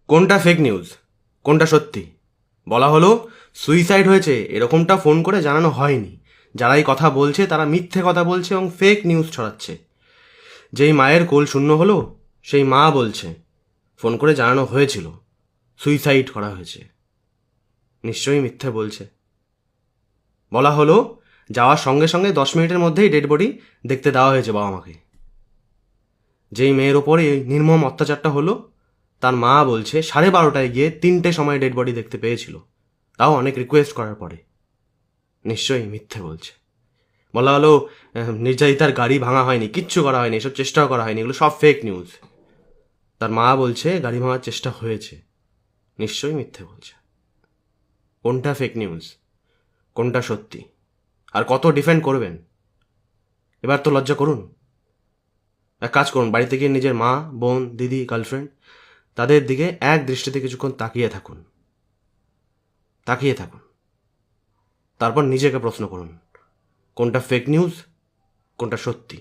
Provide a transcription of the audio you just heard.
কোনটা fake news, কোনটা সত্যি? বলা হলো সুইসাইড হয়েছে, এরকমটা ফোন করে জানানো হয়নি। যারাই কথা বলছে তারা মিথ্যে কথা বলছে এবং ফেক নিউজ ছড়াচ্ছে। যেই মায়ের কোল শূন্য হলো সেই মা বলছে ফোন করে জানানো হয়েছিল, সুইসাইড করা হয়েছে। নিশ্চয়ই মিথ্যে বলছে। বলা হলো যাওয়ার সঙ্গে সঙ্গে 10 মিনিটের মধ্যেই ডেড বডি দেখতে দেওয়া হয়েছে বাবা মাকে। যেই মেয়ের ওপরে এই নির্মম অত্যাচারটা হলো তার মা বলছে 12:30টায় গিয়ে 3টে সময় ডেড বডি দেখতে পেয়েছিল, তাও অনেক রিকোয়েস্ট করার পরে। নিশ্চয়ই মিথ্যে বলছে। বলা হলো নির্যাতিতার গাড়ি ভাঙা হয়নি, কিচ্ছু করা হয়নি, এসব চেষ্টাও করা হয়নি, এগুলো সব ফেক নিউজ। তার মা বলছে গাড়ি ভাঙার চেষ্টা হয়েছে। নিশ্চয়ই মিথ্যে বলছে। কোনটা ফেক নিউজ, কোনটা সত্যি, আর কত ডিফেন্ড করবেন? এবার তো লজ্জা করুন। এক কাজ করুন, বাড়িতে গিয়ে নিজের মা, বোন, দিদি, গার্লফ্রেন্ড তাদের দিকে এক দৃষ্টিতে কিছুক্ষণ তাকিয়ে থাকুন। তাকিয়ে থাকুন, তারপর নিজেকে প্রশ্ন করুন কোনটা ফেক নিউজ, কোনটা সত্যি।